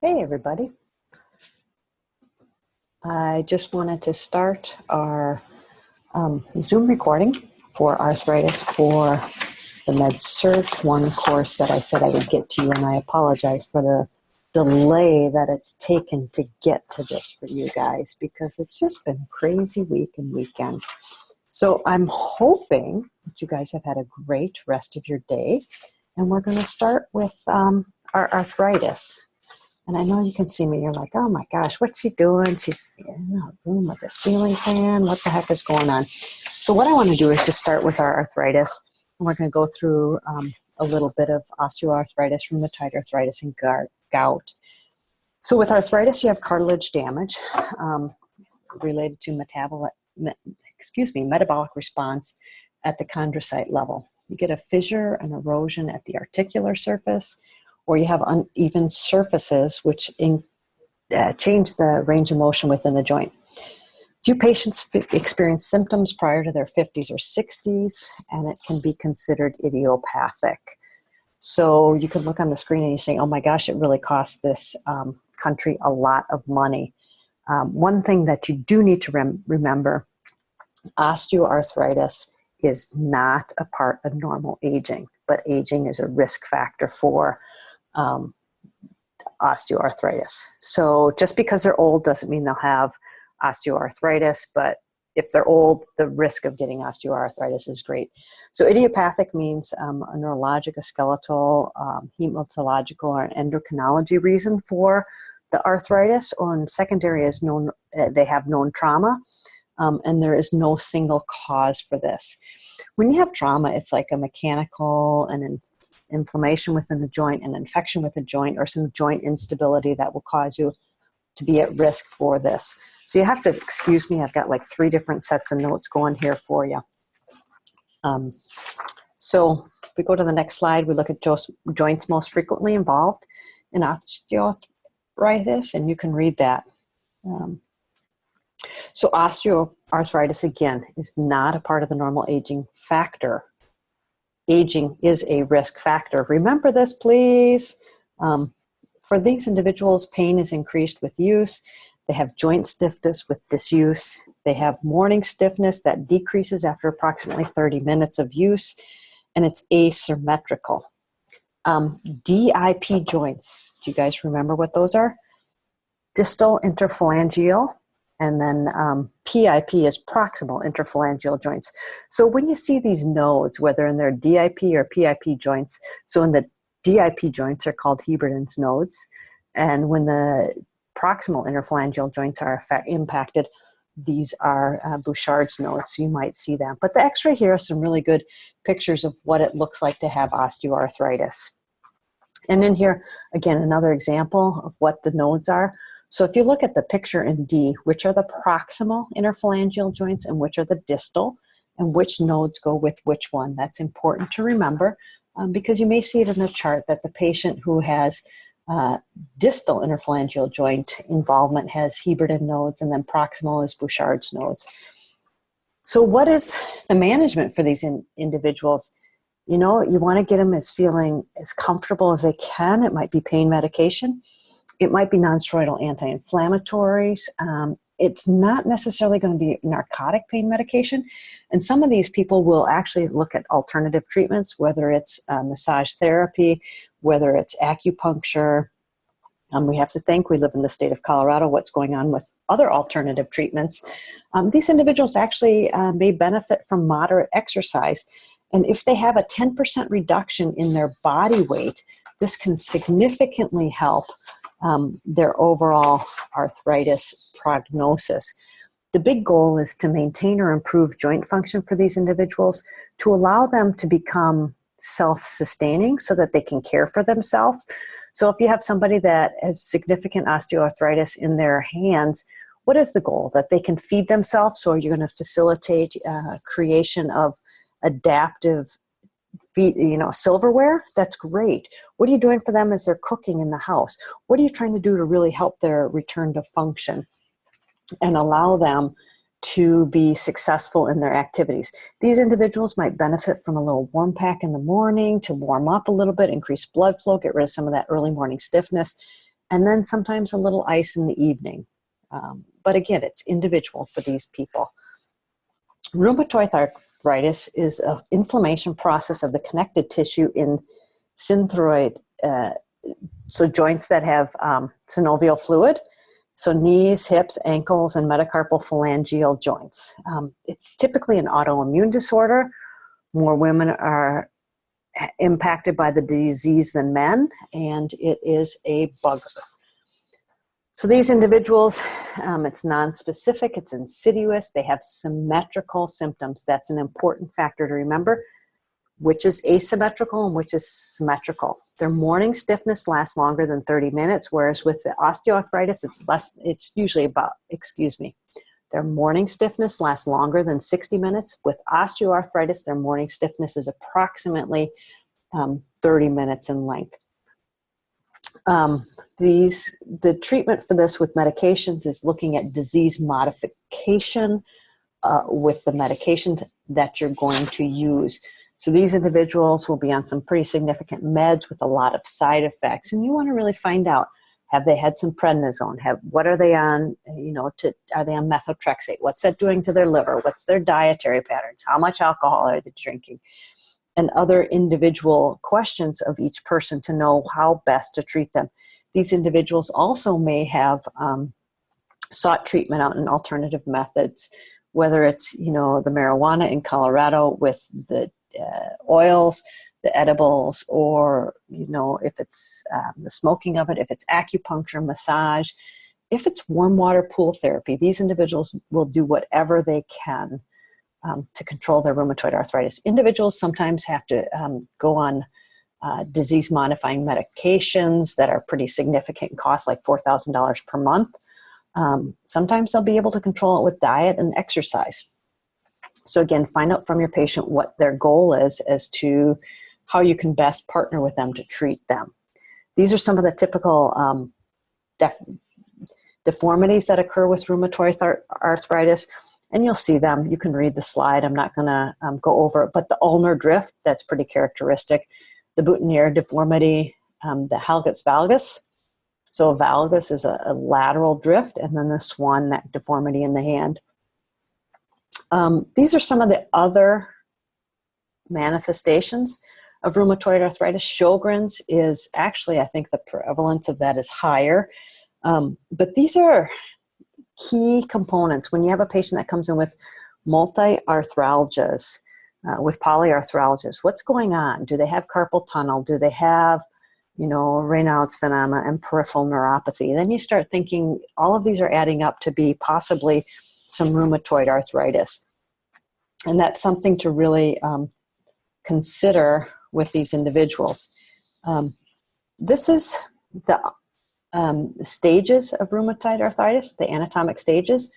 Hey everybody. I just wanted to start our Zoom recording for arthritis for the MedSurg 1 course that I said I would get to you, and I apologize for the delay that it's taken to get to this for you guys because it's just been a crazy week and weekend. So I'm hoping that you guys have had a great rest of your day, and we're going to start with our arthritis. And I know you can see me, you're like, oh my gosh, what's she doing? She's in a room with a ceiling fan. What the heck is going on? So what I want to do is just start with our arthritis. And we're going to go through a little bit of osteoarthritis, rheumatoid arthritis, and gout. So with arthritis, you have cartilage damage related to metabolic response at the chondrocyte level. You get a fissure and erosion at the articular surface, or you have uneven surfaces which change the range of motion within the joint. Few patients experience symptoms prior to their 50s or 60s, and it can be considered idiopathic. So you can look on the screen and you say, oh my gosh, it really costs this country a lot of money. One thing that you do need to remember, osteoarthritis is not a part of normal aging, but aging is a risk factor for osteoarthritis. So just because they're old doesn't mean they'll have osteoarthritis, but if they're old, the risk of getting osteoarthritis is great. So idiopathic means a neurologic, a skeletal, hematological, or an endocrinology reason for the arthritis, or secondary is known, they have known trauma, and there is no single cause for this. When you have trauma, it's like a mechanical and inflammation within the joint, an infection with the joint, or some joint instability that will cause you to be at risk for this. So you have to excuse me, I've got like 3 different sets of notes going here for you. So if we go to the next slide, we look at joints most frequently involved in osteoarthritis, and you can read that. So osteoarthritis, again, is not a part of the normal aging factor. Aging is a risk factor. Remember this, please. For these individuals, pain is increased with use. They have joint stiffness with disuse. They have morning stiffness that decreases after approximately 30 minutes of use, and it's asymmetrical. DIP joints, do you guys remember what those are? Distal interphalangeal. And then PIP is proximal interphalangeal joints. So when you see these nodes, whether in their DIP or PIP joints, so in the DIP joints, they're called Heberden's nodes. And when the proximal interphalangeal joints are impacted, these are Bouchard's nodes, so you might see them. But the x-ray here are some really good pictures of what it looks like to have osteoarthritis. And in here, again, another example of what the nodes are. So if you look at the picture in D, which are the proximal interphalangeal joints and which are the distal, and which nodes go with which one, that's important to remember because you may see it in the chart that the patient who has distal interphalangeal joint involvement has Heberden nodes, and then proximal is Bouchard's nodes. So what is the management for these individuals? You know, you want to get them feeling as comfortable as they can. It might be pain medication. It might be nonsteroidal anti-inflammatories. It's not necessarily going to be narcotic pain medication. And some of these people will actually look at alternative treatments, whether it's massage therapy, whether it's acupuncture. We have to think, we live in the state of Colorado, what's going on with other alternative treatments. These individuals actually may benefit from moderate exercise. And if they have a 10% reduction in their body weight, this can significantly help their overall arthritis prognosis. The big goal is to maintain or improve joint function for these individuals, to allow them to become self-sustaining so that they can care for themselves. So if you have somebody that has significant osteoarthritis in their hands, what is the goal? That they can feed themselves, or you're going to facilitate creation of adaptive silverware? That's great. What are you doing for them as they're cooking in the house? What are you trying to do to really help their return to function and allow them to be successful in their activities? These individuals might benefit from a little warm pack in the morning to warm up a little bit, increase blood flow, get rid of some of that early morning stiffness. and then sometimes a little ice in the evening. But again, it's individual for these people. Rheumatoid arthritis is an inflammation process of the connective tissue in synthroid, so joints that have synovial fluid, so knees, hips, ankles, and metacarpal phalangeal joints. It's typically an autoimmune disorder. More women are impacted by the disease than men, and it is a bugger. So these individuals, it's nonspecific, it's insidious, they have symmetrical symptoms. That's an important factor to remember, which is asymmetrical and which is symmetrical. Their morning stiffness lasts longer than 30 minutes, whereas with the osteoarthritis, it's usually their morning stiffness lasts longer than 60 minutes. With osteoarthritis, their morning stiffness is approximately 30 minutes in length. The treatment for this with medications is looking at disease modification with the medication that you're going to use. So these individuals will be on some pretty significant meds with a lot of side effects, and you want to really find out, have they had some prednisone? What are they on, are they on methotrexate? What's that doing to their liver? What's their dietary patterns? How much alcohol are they drinking? And other individual questions of each person to know how best to treat them. These individuals also may have sought treatment out in alternative methods, whether it's, the marijuana in Colorado with the oils, the edibles, or, if it's the smoking of it, if it's acupuncture, massage, if it's warm water pool therapy. These individuals will do whatever they can to control their rheumatoid arthritis. Individuals sometimes have to go on disease-modifying medications that are pretty significant and cost like $4,000 per month. Sometimes they'll be able to control it with diet and exercise. So again, find out from your patient what their goal is as to how you can best partner with them to treat them. These are some of the typical deformities that occur with rheumatoid arthritis. And you'll see them. You can read the slide. I'm not going to go over it. But the ulnar drift, that's pretty characteristic. The boutonniere deformity, the Hallgut's valgus. So a valgus is a lateral drift, and then the swan neck deformity in the hand. These are some of the other manifestations of rheumatoid arthritis. Sjogren's is actually, I think the prevalence of that is higher. But these are key components. When you have a patient that comes in with multi-arthralgias, with polyarthralgias, what's going on? Do they have carpal tunnel? Do they have, Raynaud's phenomena and peripheral neuropathy? Then you start thinking all of these are adding up to be possibly some rheumatoid arthritis. And that's something to really consider with these individuals. This is the stages of rheumatoid arthritis, the anatomic stages.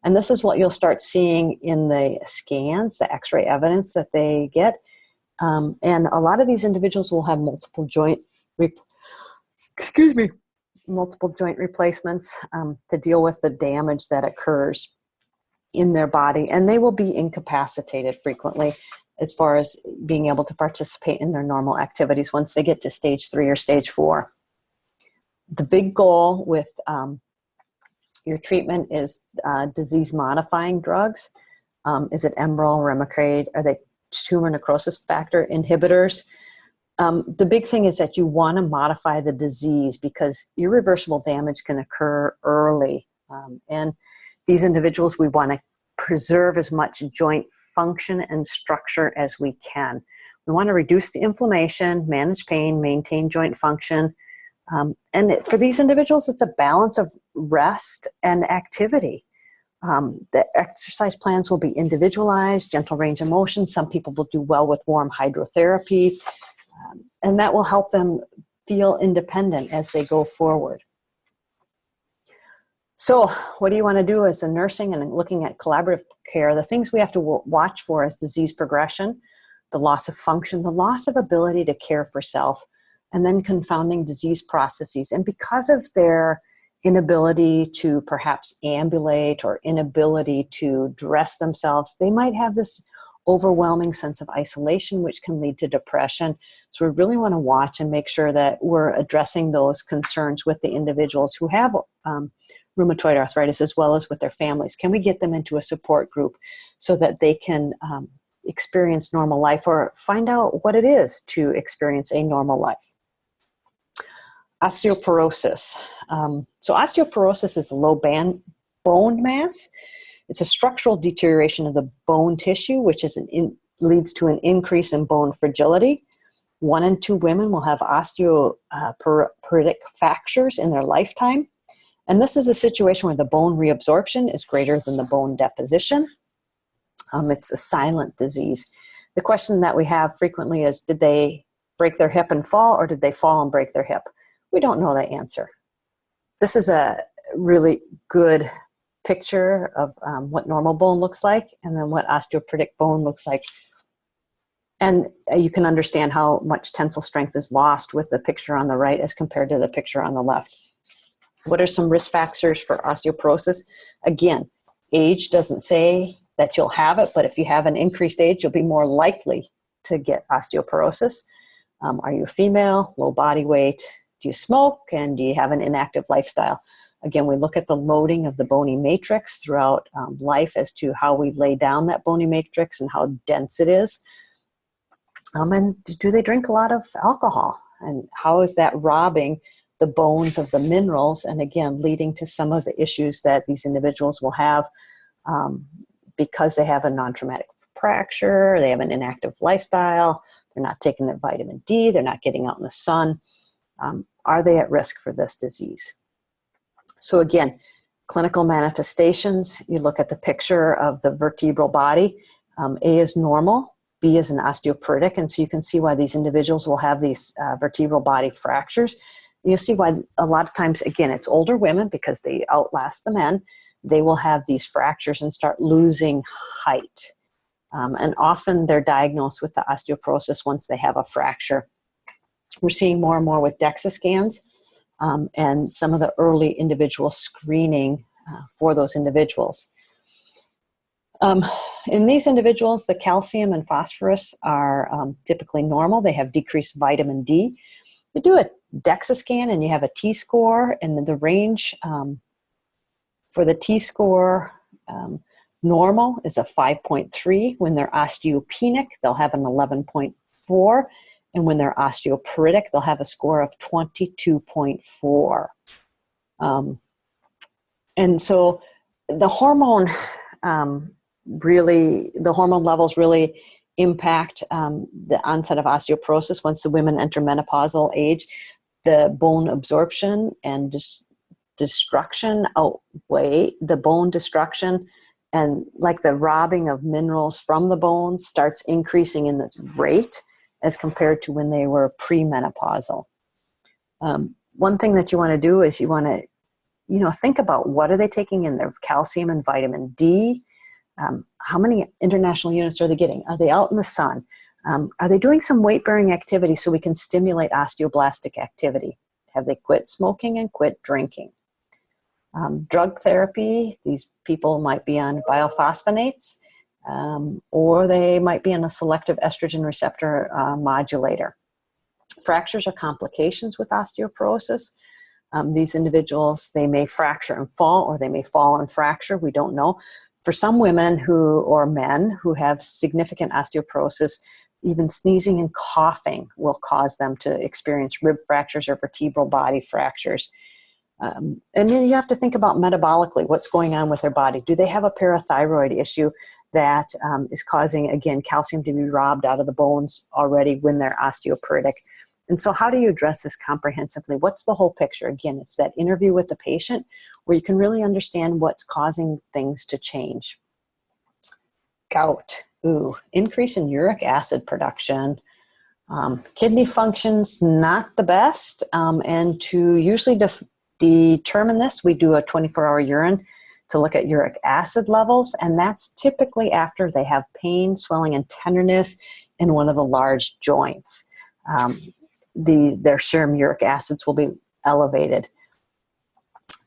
And this is what you'll start seeing in the scans, the x-ray evidence that they get. And a lot of these individuals will have multiple joint replacements to deal with the damage that occurs in their body. And they will be incapacitated frequently as far as being able to participate in their normal activities once they get to stage 3 or stage 4. The big goal with your treatment is disease-modifying drugs. Is it Enbrel, Remicade? Are they tumor necrosis factor inhibitors? The big thing is that you want to modify the disease because irreversible damage can occur early. And these individuals, we want to preserve as much joint function and structure as we can. We want to reduce the inflammation, manage pain, maintain joint function. And for these individuals, it's a balance of rest and activity. The exercise plans will be individualized, gentle range of motion. Some people will do well with warm hydrotherapy, and that will help them feel independent as they go forward. So what do you want to do as a nursing and looking at collaborative care? The things we have to watch for is disease progression, the loss of function, the loss of ability to care for self, and then confounding disease processes. And because of their inability to perhaps ambulate or inability to dress themselves, they might have this overwhelming sense of isolation, which can lead to depression. So we really want to watch and make sure that we're addressing those concerns with the individuals who have rheumatoid arthritis, as well as with their families. Can we get them into a support group so that they can experience normal life, or find out what it is to experience a normal life? Osteoporosis. So osteoporosis is low bone mass. It's a structural deterioration of the bone tissue, which is leads to an increase in bone fragility. 1 in 2 women will have osteoporotic fractures in their lifetime. And this is a situation where the bone reabsorption is greater than the bone deposition. It's a silent disease. The question that we have frequently is, did they break their hip and fall, or did they fall and break their hip? We don't know the answer. This is a really good picture of what normal bone looks like, and then what osteoporotic bone looks like. And you can understand how much tensile strength is lost with the picture on the right as compared to the picture on the left. What are some risk factors for osteoporosis? Again, age doesn't say that you'll have it, but if you have an increased age, you'll be more likely to get osteoporosis. Are you a female, low body weight? Do you smoke? And do you have an inactive lifestyle? Again, we look at the loading of the bony matrix throughout life as to how we lay down that bony matrix and how dense it is. And do they drink a lot of alcohol? And how is that robbing the bones of the minerals, and again, leading to some of the issues that these individuals will have because they have a non-traumatic fracture, they have an inactive lifestyle, they're not taking their vitamin D, they're not getting out in the sun. Are they at risk for this disease? So again, clinical manifestations, you look at the picture of the vertebral body. A is normal, B is an osteoporotic, and so you can see why these individuals will have these vertebral body fractures. You'll see why a lot of times, again, it's older women, because they outlast the men. They will have these fractures and start losing height. And often they're diagnosed with the osteoporosis once they have a fracture. We're seeing more and more with DEXA scans and some of the early individual screening for those individuals. In these individuals, the calcium and phosphorus are typically normal. They have decreased vitamin D. You do a DEXA scan and you have a T-score, and the range for the T-score normal is a 5.3. When they're osteopenic, they'll have an 11.4. And when they're osteoporotic, they'll have a score of 22.4. And so the hormone the hormone levels really impact the onset of osteoporosis. Once the women enter menopausal age, the bone absorption and destruction outweigh the bone destruction, and like the robbing of minerals from the bones starts increasing in this rate as compared to when they were premenopausal. One thing that you want to do is you want to think about, what are they taking in their calcium and vitamin D? How many international units are they getting? Are they out in the sun? Are they doing some weight-bearing activity so we can stimulate osteoblastic activity? Have they quit smoking and quit drinking? Drug therapy, these people might be on bisphosphonates, or they might be on a selective estrogen receptor modulator. Fractures are complications with osteoporosis. These individuals, they may fracture and fall, or they may fall and fracture. We don't know. For some women or men who have significant osteoporosis, even sneezing and coughing will cause them to experience rib fractures or vertebral body fractures. And then you have to think about metabolically, what's going on with their body. Do they have a parathyroid issue that is causing, again, calcium to be robbed out of the bones already when they're osteoporotic? And so how do you address this comprehensively? What's the whole picture? Again, it's that interview with the patient where you can really understand what's causing things to change. Gout. Increase in uric acid production. Kidney function's not the best. And to usually determine this, we do a 24-hour urine to look at uric acid levels. And that's typically after they have pain, swelling, and tenderness in one of the large joints. Their serum uric acids will be elevated.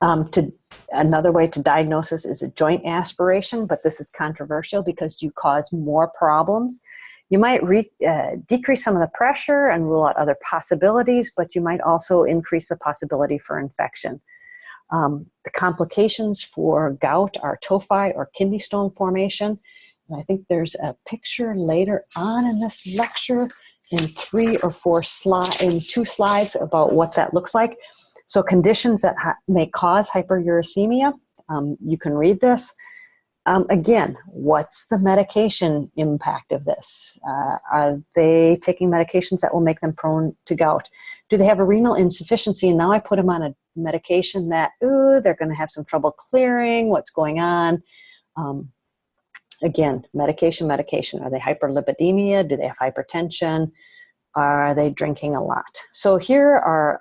To Another way to diagnose this is a joint aspiration, but this is controversial because you cause more problems. You might decrease some of the pressure and rule out other possibilities, but you might also increase the possibility for infection. The complications for gout are tophi or kidney stone formation. And I think there's a picture later on in this lecture in 3 or 4 in 2 slides about what that looks like. So conditions that may cause hyperuricemia, you can read this. Again, what's the medication impact of this? Are they taking medications that will make them prone to gout? Do they have a renal insufficiency? And now I put them on a medication that, they're going to have some trouble clearing. What's going on? Again, medication. Are they hyperlipidemia? Do they have hypertension? Are they drinking a lot? So here are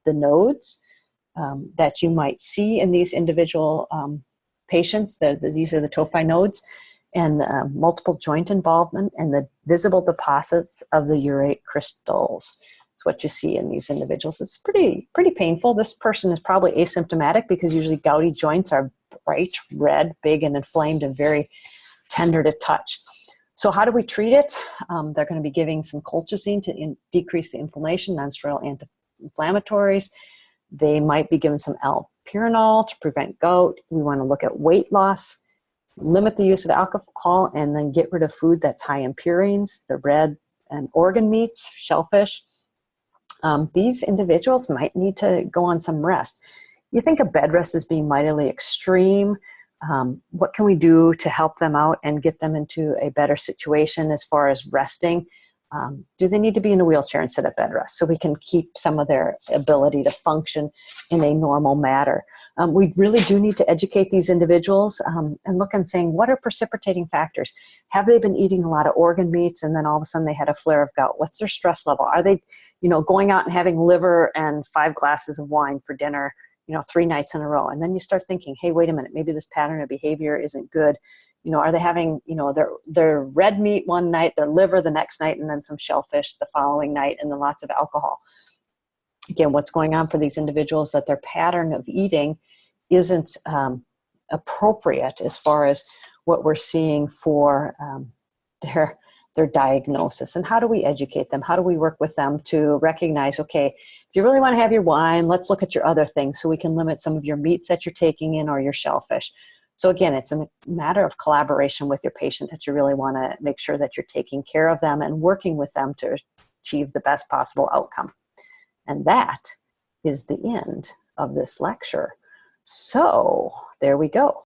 the nodes that you might see in these individual patients. These are the tophi nodes, and multiple joint involvement and the visible deposits of the urate crystals. It's what you see in these individuals. It's pretty painful. This person is probably asymptomatic because usually gouty joints are bright red, big and inflamed and very tender to touch. So how do we treat it? They're going to be giving some colchicine to decrease the inflammation, nonsteroidal anti-inflammatories. They might be given some allopurinol to prevent gout. We want to look at weight loss, limit the use of alcohol, and then get rid of food that's high in purines, the red and organ meats, shellfish. These individuals might need to go on some rest. You think of bed rest as being mightily extreme. What can we do to help them out and get them into a better situation as far as resting? Do they need to be in a wheelchair instead of bed rest so we can keep some of their ability to function in a normal manner? We really do need to educate these individuals and look and saying, what are precipitating factors? Have they been eating a lot of organ meats and then all of a sudden they had a flare of gout? What's their stress level? Are they, going out and having liver and 5 glasses of wine for dinner, 3 nights in a row? And then you start thinking, hey, wait a minute, maybe this pattern of behavior isn't good. Are they having, their red meat one night, their liver the next night, and then some shellfish the following night, and then lots of alcohol? Again, what's going on for these individuals that their pattern of eating isn't appropriate as far as what we're seeing for their diagnosis. And how do we educate them? How do we work with them to recognize, okay, if you really want to have your wine, let's look at your other things so we can limit some of your meats that you're taking in or your shellfish. So again, it's a matter of collaboration with your patient that you really want to make sure that you're taking care of them and working with them to achieve the best possible outcome. And that is the end of this lecture. So there we go.